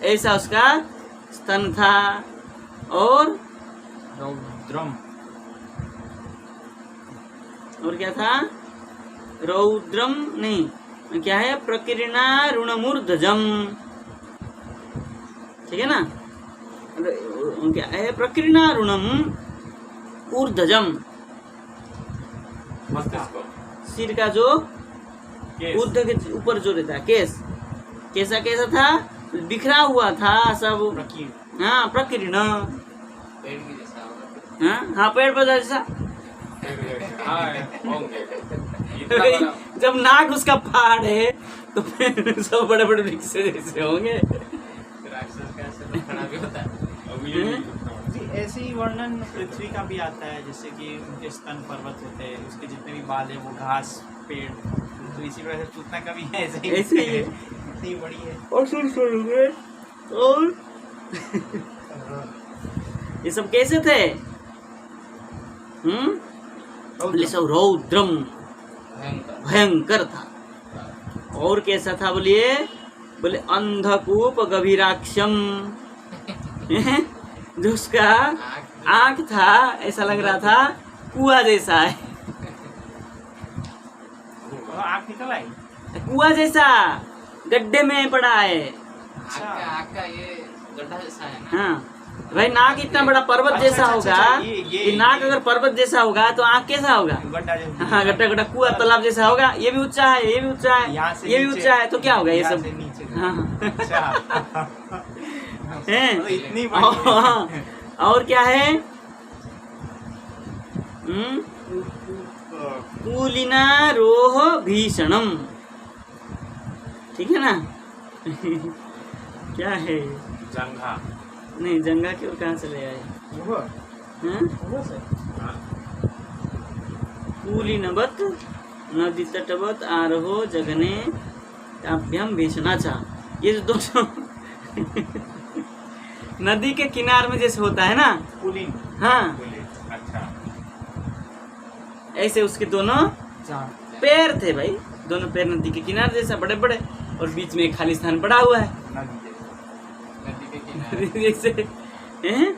[SPEAKER 1] ऐसा उसका स्तन था। और
[SPEAKER 3] रौद्रम।
[SPEAKER 1] और क्या था? रौद्रम नहीं, क्या है? प्रकीर्णा ऋणमूर्धजम, ठीक है ना। क्या है? प्रकीर्णा ऋणम ऊर्ध्वजम,
[SPEAKER 2] मस्तिष्क।
[SPEAKER 1] सिर का जो
[SPEAKER 2] केस।
[SPEAKER 1] ऊर्ध्व के ऊपर जो रहता है केस, कैसा था? बिखरा हुआ था सब।
[SPEAKER 3] प्रकीर्ण।
[SPEAKER 1] हाँ प्रकीर्ण,
[SPEAKER 4] पेड़ की जैसा होगा।
[SPEAKER 1] हाँ पेड़ पौधा जैसा।
[SPEAKER 2] हाँ होंगे। इतना बड़ा।
[SPEAKER 1] जब नाक उसका पहाड़ है तो फिर सब बड़े बड़े वृक्ष जैसे होंगे।
[SPEAKER 4] राक्षस का ऐसे तो खड़ा भी होता है।
[SPEAKER 2] अब ये भी
[SPEAKER 3] जी, ऐसे ही वर्णन पृथ्वी का भी आता है, जैसे कि उनके स्तन पर्वत होते हैं, उसके जितने भी बाल है वो घास पेड़, तो इसी वजह से पूतना का भी ऐसे
[SPEAKER 1] ऐसे ही है।
[SPEAKER 3] इतनी बड़ी है।
[SPEAKER 1] और सुन और ये सब कैसे थे? बोले सब रौद्रम,
[SPEAKER 4] भयंकर।
[SPEAKER 1] भयंकर था। और कैसा था बोलिए? बोले अंधकूप गभीराक्षम, जो उसका आँख था ऐसा लग रहा था कुआं जैसा है।
[SPEAKER 3] आँख निकल आई।
[SPEAKER 1] कुआं जैसा गड्ढे में पड़ा है।
[SPEAKER 4] आँख का ये गड्ढा जैसा है ना।
[SPEAKER 1] हाँ भाई नाक इतना बड़ा पर्वत जैसा होगा। ये नाक अगर पर्वत जैसा होगा तो आँख कैसा होगा?
[SPEAKER 3] गड्ढा जैसा।
[SPEAKER 1] हाँ गड्ढा कुआं तालाब जैसा होगा। ये भी ऊंचा है, ये भी ऊंचा
[SPEAKER 3] यहाँ
[SPEAKER 1] है,
[SPEAKER 3] से
[SPEAKER 1] ये भी
[SPEAKER 3] नीचे-
[SPEAKER 1] ऊंचा है, तो क्या होगा ये
[SPEAKER 3] यहाँ
[SPEAKER 1] सब?
[SPEAKER 3] से नीचे।
[SPEAKER 1] हाँ
[SPEAKER 3] अच्छा।
[SPEAKER 1] हैं?
[SPEAKER 3] मतलब इतनी बड़ी है।
[SPEAKER 1] और क्या है? कुलिना रोह भीषणम, ठीक है ना। क्या है?
[SPEAKER 2] जंघा।
[SPEAKER 1] नहीं जंगा क्यों, कहाँ से ले आए?
[SPEAKER 3] वो
[SPEAKER 1] हाँ?
[SPEAKER 3] वो से
[SPEAKER 2] हाँ।
[SPEAKER 1] कुलीनवत नदी तटवत आरोह जगने ताभ्यम भीषणाचा। ये जो दोनों नदी के किनार में जैसे होता है ना,
[SPEAKER 3] कुलीन।
[SPEAKER 1] हाँ
[SPEAKER 2] बोलिए। अच्छा।
[SPEAKER 1] ऐसे उसके दोनों
[SPEAKER 3] जहाँ
[SPEAKER 1] पैर थे भाई, दोनों पैर नदी के किनारे जैसा बड़े बड़े, और बीच में एक खाली स्थान पड़ा हुआ है
[SPEAKER 3] नदी जैसे।
[SPEAKER 4] नदी के किनारे।
[SPEAKER 1] जैसे हैं?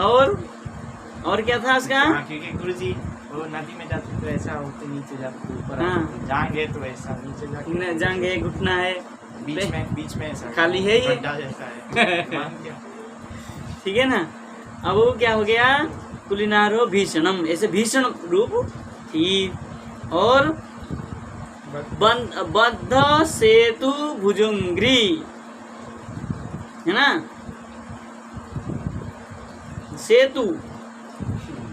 [SPEAKER 1] और क्या था उसका?
[SPEAKER 3] हाँ, क्योंकि गुरु जी वो नदी में जाते तो ऐसा होते, नीचे जाते ऊपर
[SPEAKER 1] हाँ।
[SPEAKER 3] आते, जाएंगे तो ऐसा नीचे जाके
[SPEAKER 1] जांघे घुटना है,
[SPEAKER 3] बीच में ऐसा
[SPEAKER 1] खाली है ये।
[SPEAKER 3] गड्ढा जैसा है। मान गया।
[SPEAKER 1] ठीक है ना। अब वो क्या हो गया? कुलिनारो भीषणम, ऐसे भीषण रूप थी। और बद्ध सेतु भुजंग्री, है ना। सेतु,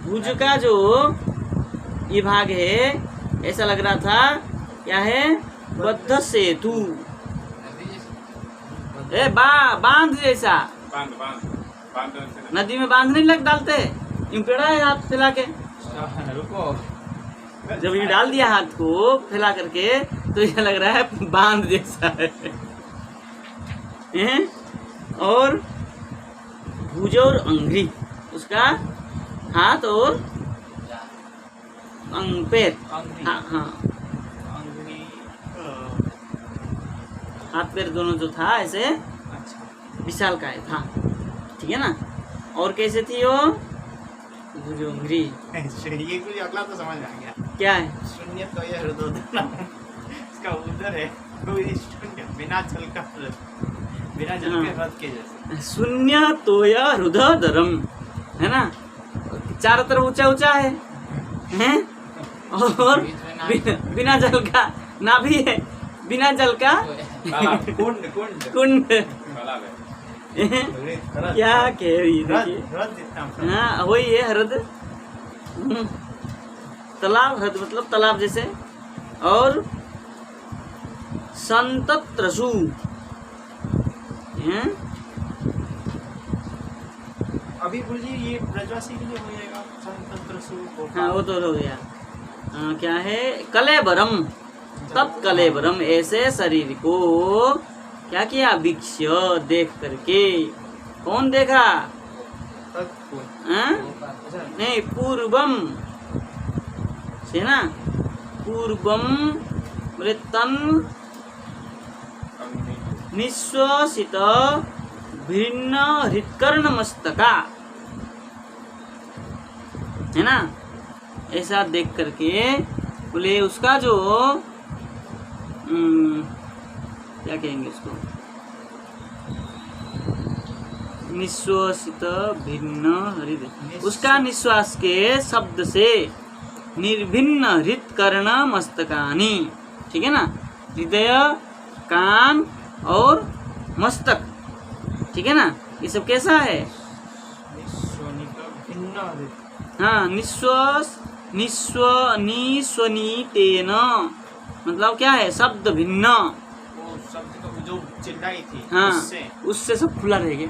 [SPEAKER 1] भुज का जो ये भाग है ऐसा लग रहा था क्या है, बद्ध सेतु,
[SPEAKER 4] नदी जैसे
[SPEAKER 1] बांध जैसा।
[SPEAKER 2] बांध बांध बांध से
[SPEAKER 1] नदी में बांध नहीं लग डालते, यूं पेड़ा है हाथ फैला के,
[SPEAKER 3] रुको,
[SPEAKER 1] जब ये डाल दिया हाथ को फैला करके तो ये लग रहा है बांध जैसा है। हैं? और भुज और अंगुली, उसका हाथ और पैर,
[SPEAKER 3] अंगुली,
[SPEAKER 1] हाँ हाँ,
[SPEAKER 3] अंगुली,
[SPEAKER 1] हाथ पैर दोनों जो था ऐसे
[SPEAKER 3] अच्छा,
[SPEAKER 1] विशाल काय था, ठीक है ना। और कैसे थी वो, भुज अंगुली,
[SPEAKER 3] ये कुछ अगला तो समझ आ गया।
[SPEAKER 1] क्या है,
[SPEAKER 3] शून्य तो यह हृदय इसका उधर है, तो ये शून्य बिना जल का रथ, बिना जल के
[SPEAKER 1] हाँ।
[SPEAKER 3] रथ के जैसे।
[SPEAKER 1] शून्य तोय हृदयधरम, है ना, चारों तरफ ऊंचा ऊंचा है, हैं? और बिना जल का नाभि है, बिना जल का
[SPEAKER 2] तालाब
[SPEAKER 3] कुंड कुंड
[SPEAKER 1] कुंड,
[SPEAKER 2] तालाब है।
[SPEAKER 3] रथ,
[SPEAKER 1] क्या कह रही
[SPEAKER 3] रथ
[SPEAKER 1] देखिए।
[SPEAKER 3] रथ जितना
[SPEAKER 1] हाँ वही है हृद, तालाब, हृद मतलब तालाब जैसे। और संतत्रसु, हैं?
[SPEAKER 3] अभी गुरुजी ये ब्रजवासी के लिए हो जाएगा संतंत्र सु
[SPEAKER 1] हाँ वो तो हो गया। क्या है, कलेबरम, तत्कलेबरम, ऐसे शरीर को क्या किया, वीक्ष्य, देख करके। कौन देखा, हाँ? नहीं, पूर्वम से ना, पूर्वम बोले तन निश्वासित भिन्न हृत्कर्ण मस्तका, है ना, ऐसा देख करके बोले उसका जो क्या कहेंगे उसको, निश्वासित भिन्न हृदय, उसका निश्वास के शब्द से निर्भिन्न हृत्कर्ण मस्तकानी, ठीक है ना, हृदय, कान और मस्तक, ठीक है ना, ये सब कैसा है, हाँ, निश्वास निस्वनीतेन, मतलब क्या है, शब्द भिन्न,
[SPEAKER 3] वो शब्द का जो चिल्लाई थी
[SPEAKER 1] हाँ,
[SPEAKER 3] उससे
[SPEAKER 1] उससे सब खुला रह गया,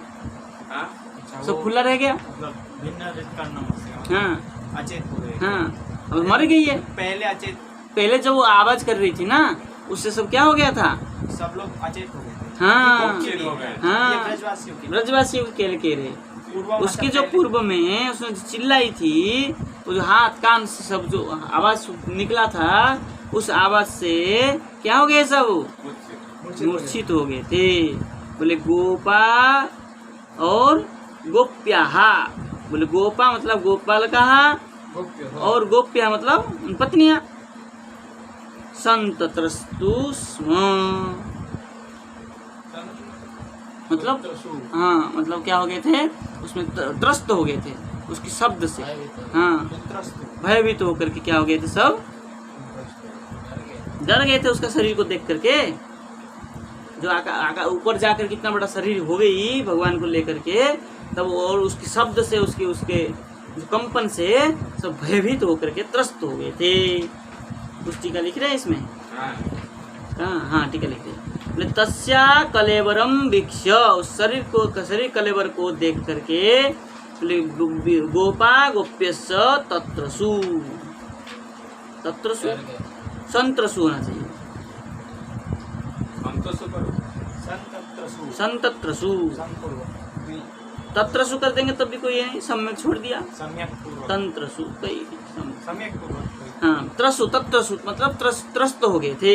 [SPEAKER 2] हाँ
[SPEAKER 3] अच्छा,
[SPEAKER 1] सब
[SPEAKER 3] वो
[SPEAKER 1] खुला रह गया,
[SPEAKER 3] मतलब भिन्न हृदय करना मत
[SPEAKER 1] हाँ
[SPEAKER 3] अचेत हो गए।
[SPEAKER 1] हाँ, अब मर गई है।
[SPEAKER 3] पहले अचेत,
[SPEAKER 1] पहले जब वो आवाज कर रही थी ना, उससे सब क्या हो गया था,
[SPEAKER 3] सब लोग अचेत हो गए थे।
[SPEAKER 1] हाँ
[SPEAKER 3] ये
[SPEAKER 2] हो गए।
[SPEAKER 1] हाँ,
[SPEAKER 3] ये ब्रजवासियों के लिए।
[SPEAKER 1] ब्रजवासियों के कह रहे,
[SPEAKER 3] पूर्व
[SPEAKER 1] उसके जो पूर्व में उसने जो चिल्लाई थी, वो जो हाथ कान से सब जो आवाज निकला था, उस आवाज से क्या हो गए सब,
[SPEAKER 2] मुझसे
[SPEAKER 1] मूर्छित हो गए थे। बोले गोपा और गोप्याहा, बोले गोपा मतलब गोपाल कहा, और गोप्या मतलब पत्नियां। संतत्रस्तु स्म, मतलब हाँ, मतलब क्या हो गए थे, उसमें त्रस्त हो गए थे उसके शब्द से, हाँ, भयभीत होकर के क्या हो गए थे, सब डर गए थे उसका शरीर को देख करके, जो आका ऊपर जाकर कितना बड़ा शरीर हो गई भगवान को लेकर के, तब और उसके शब्द से उसके कंपन से सब भयभीत होकर के त्रस्त हो गए थे। कुछ टीका लिख रहे हैं इसमें, हाँ टीका लिख रहे हैं, तस्या कलेवरम वीक्ष्य, उस शरीर कलेवर को देख करके, गोपा गोप्यस्य तत्रसु, तत्रसु संतत्रसु होना चाहिए, संतत्रसु, तत्रसु कर देंगे तब भी कोई नहीं, सम्यक छोड़ दिया, तंत्रसु कई हाँ, त्रसु तत्रसु मतलब त्रस्त हो गए थे,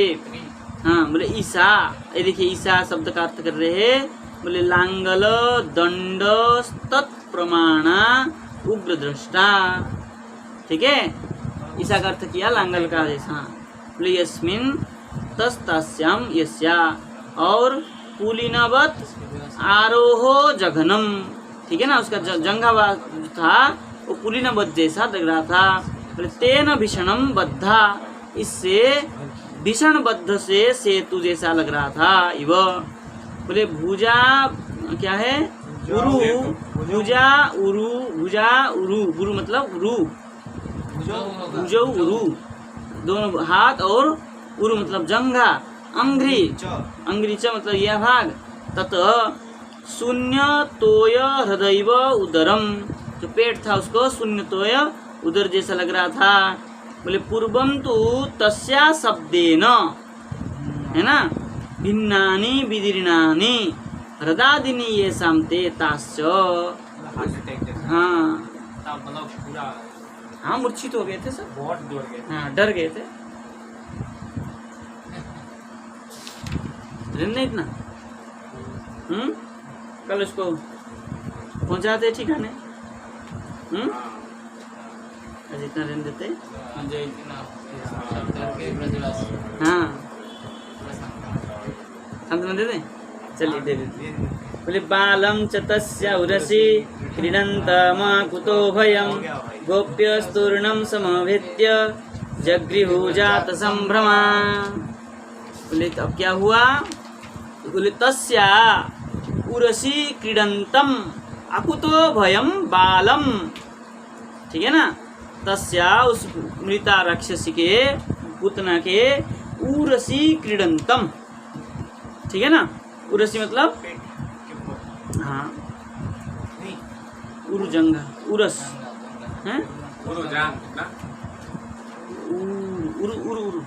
[SPEAKER 1] हाँ, बोले ईसा, ये देखिए ईसा शब्द का अर्थ कर रहे हैं, बोले लांगल दंड तत्प्रमाणा उग्र दृष्टा, ठीक है, ईसा का अर्थ किया लांगल का जैसा, बोले यस्मिन तस्तास्याम यस्या, और पुलिनवत आरोहो जघनम, ठीक है ना, उसका जंघा था वो पुलिनवत जैसा लग रहा था, बोले तेन भीषणम बद्धा, इससे भीषण बद्ध से सेतु जैसा लग रहा था, इव, बोले भुजा क्या है? उरु, भुजा उरु, भुजा उरु, गुरु मतलब रू, भुजौ उरु, दोनों हाथ, और उरु मतलब जंघा, अंग्री, अंग्री च मतलब यह भाग, तत शून्य तोय हृदय उदरम, जो पेट था उसको शून्य तोय उदर जैसा लग रहा था। बोले पूर्वम तो तस्या शब्देन, है ना, भिन्नानि विदीर्णानि हृदादिनी ये शामते ताश्च।
[SPEAKER 3] हार्ट अटैक जैसा।
[SPEAKER 1] हाँ
[SPEAKER 3] तब मतलब पूरा
[SPEAKER 1] हाँ मूर्छित हो गए थे सब।
[SPEAKER 3] बहुत डर गए।
[SPEAKER 1] हाँ डर गए थे। रहने इतना कल उसको पहुंचाते ठिकाने। आज इतना रहने देते।
[SPEAKER 4] जो इतना सब करके ब्रजवासी
[SPEAKER 1] हाँ शांत में दे दे। चलिए दे देते। बोले बालम च तस्य उरसि क्रीडन्तमा कुतो भयं गोप्यस्तूर्णं समवेत्य जगृहुजात संभ्रमा। बोले अब क्या हुआ? बोले तस्या उरसि क्रीडन्तम अकुतो भयं बालम, ठीक है ना, तस्या उस मृता राक्षसी के पुतना के उरसि क्रीडन्तम, ठीक है ना, उरसी मतलब हाँ
[SPEAKER 3] नहीं
[SPEAKER 1] उरुजंगा उरस हैं
[SPEAKER 2] उरु जान ना
[SPEAKER 1] उरु उरु उरु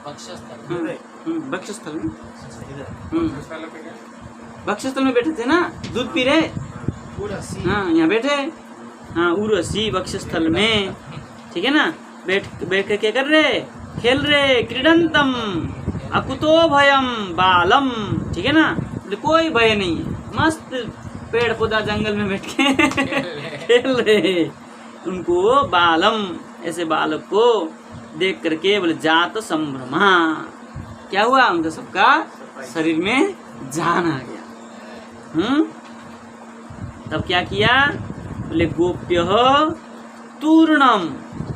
[SPEAKER 4] पक्षस्थल
[SPEAKER 1] वक्षस्थल में
[SPEAKER 3] इधर
[SPEAKER 2] उस वाले पे क्या
[SPEAKER 1] वक्षस्थल में बैठे थे ना, दूध पी रहे।
[SPEAKER 3] पूरा सी
[SPEAKER 1] हाँ यहाँ बैठे। हाँ उरसी वक्षस्थल में, ठीक है ना, बैठ बैठ कर क्या कर रहे? खेल रहे। क्रीडंतम अकुतो भयम बालम, ठीक है ना, कोई भय नहीं है, मस्त पेड़ पौधा जंगल में बैठ के खेल रहे। उनको बालम, ऐसे बालक को देख करके बोले जात संभ्रमा, क्या हुआ? उनका सबका शरीर में जान आ गया। तब क्या किया? बोले गोप्य तूर्णम,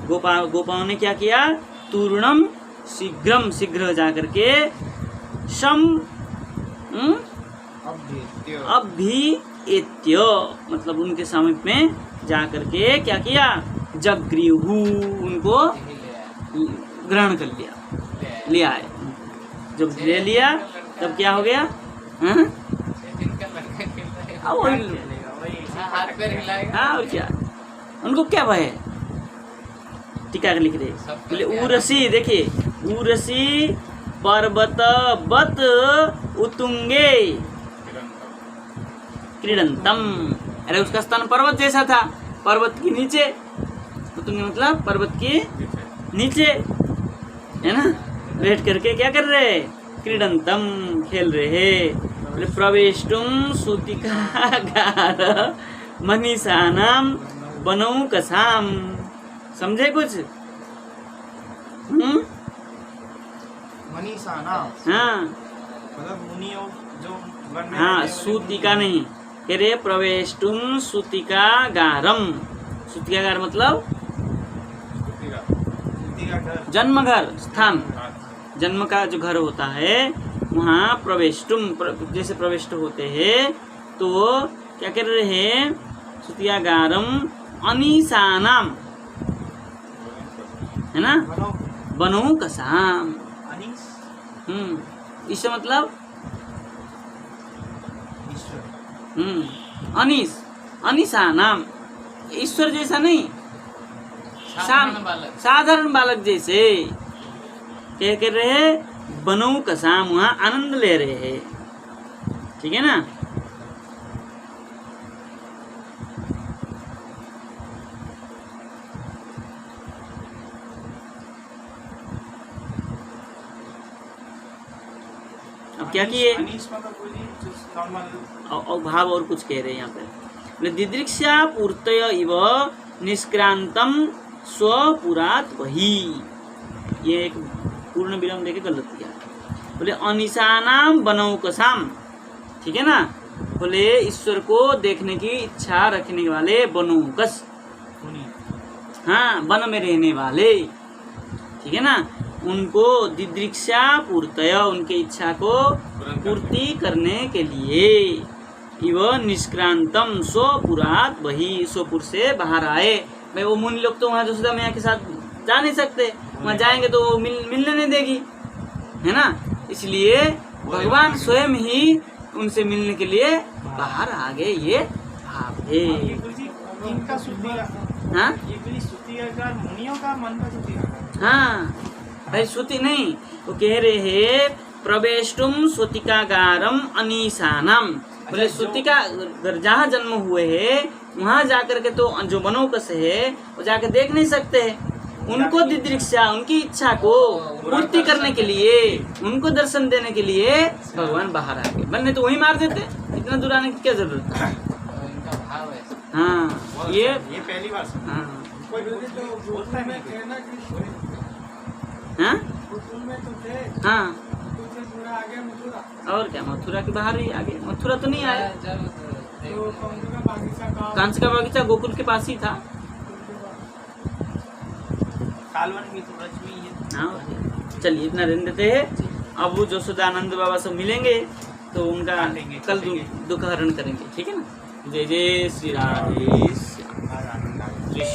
[SPEAKER 1] गोपाओं ने क्या किया? तूर्णम शीघ्रम, शीघ्र जाकर के शम अभ्येत्य, मतलब उनके समीप में जाकर के क्या किया? जगृहु, उनको ग्रहण कर लिया, ले आए। जब ले लिया तब क्या हो गया? हाँ
[SPEAKER 4] हाथ पैर हिलाएगा।
[SPEAKER 1] हाँ और क्या, उनको क्या भय है? टीका लिख रहे बोले उरसी, देखिए उरसी पर्वतवत उतुंगे क्रीडंतम, अरे उसका स्थान पर्वत जैसा था, पर्वत के नीचे, उतुंगे मतलब पर्वत के नीचे, है ना, बैठ करके क्या कर रहे? क्रीडंतम, खेल रहे। प्रवेष्टुम सूतिकागार मनीषानाम बनौकसाम, समझे कुछ?
[SPEAKER 3] मनीषा ना
[SPEAKER 1] हाँ
[SPEAKER 3] मतलब मुनियों जो वन में
[SPEAKER 1] हाँ,
[SPEAKER 3] रहने वाले
[SPEAKER 1] सूतिका नहीं, कह रहे प्रवेष्टुम सूतिका गारम। सूतिका गार मतलब
[SPEAKER 3] मुनि का घर
[SPEAKER 1] जन्म घर, स्थान, जन्म का जो घर होता है वहाँ प्रवेष्टुम, जैसे प्रविष्ट होते हैं तो क्या कर रहे हैं? सूतिका गारम अनीसानाम, है ना,
[SPEAKER 3] बनो
[SPEAKER 1] बनऊ कसाम।
[SPEAKER 3] अनीस
[SPEAKER 1] इससे मतलब
[SPEAKER 3] ईश्वर
[SPEAKER 1] अनीस, अनीसा नाम, ईश्वर जैसा नहीं,
[SPEAKER 4] साधारण बालक।
[SPEAKER 1] साधारण बालक जैसे। क्या कर रहे हैं? बनऊ कसाम, वहाँ आनंद ले रहे हैं, ठीक है ना। अब क्या किए?
[SPEAKER 3] अनीस मतलब कोई नॉर्मल
[SPEAKER 1] और भाव और कुछ कह रहे हैं यहाँ पे। बोले दिदृक्षा पूर्तय इव निष्क्रांतम स्वपुरात वही, ये एक पूर्ण विराम देके गलत किया। बोले अनिशानाम बनौकसाम, ठीक है ना, बोले ईश्वर को देखने की इच्छा रखने वाले बनौकस,
[SPEAKER 3] मुनि
[SPEAKER 1] हाँ वन में रहने वाले, ठीक है ना, उनको दिदृक्षा पूर्तय, उनके इच्छा को पूर्ति करने के लिए इव निष्क्रांतम स्वपुरात, वही स्वपुर से बाहर आए। भाई वो मुनि लोग तो वहाँ जसोदा मैया के साथ जा नहीं सकते, वहाँ जाएंगे तो वो मिलने नहीं देगी, है ना। इसलिए भगवान स्वयं ही उनसे मिलने के लिए बाहर आ गए। ये भाव है।
[SPEAKER 3] ये गुरुजी इनका शुद्धिकार,
[SPEAKER 1] हाँ
[SPEAKER 3] ये गुरुजी शुद्धिकार मुनियों का, मन का शुद्धिकार।
[SPEAKER 1] हाँ भाई श्रुति नहीं, वो कह रहे हैं प्रवेष्टुम स्वतिकागारम अनीशानम। बोले श्रुतिका जहाँ जन्म हुए हैं वहाँ जाकर के तो जो बनोकस है वो जाके देख नहीं सकते। उनको दिदृक्षा, उनकी इच्छा को पूर्ति करने के लिए, उनको दर्शन देने के लिए भगवान बाहर आ गए, वरना तो वही मार देते। इतना दूर आने की क्या जरूरत है।
[SPEAKER 4] तो इनका भाव है।
[SPEAKER 1] हाँ ये
[SPEAKER 3] पहली बार सुना।
[SPEAKER 1] हाँ
[SPEAKER 3] कोई तो बोलता नहीं
[SPEAKER 1] हाँ
[SPEAKER 3] में तो थे,
[SPEAKER 1] हाँ
[SPEAKER 3] उससे थोड़ा आगे मथुरा,
[SPEAKER 1] और क्या मथुरा के बाहर ही आगे, मथुरा तो नहीं आया।
[SPEAKER 4] जब
[SPEAKER 3] तो कौन का बागीचा का
[SPEAKER 1] कांच का बगीचा गोकुल के पास ही था।
[SPEAKER 3] कालवन भी तो ब्रज में ही है।
[SPEAKER 1] हाँ चलिए इतना रहने देते हैं। अब वो जसोदानंद बाबा सब मिलेंगे तो उनका
[SPEAKER 3] काटेंगे,
[SPEAKER 1] कल
[SPEAKER 3] काटेंगे।
[SPEAKER 1] दुख हरण करेंगे, ठीक है ना। जय जय श्री राधे।
[SPEAKER 3] आनंद आ गया।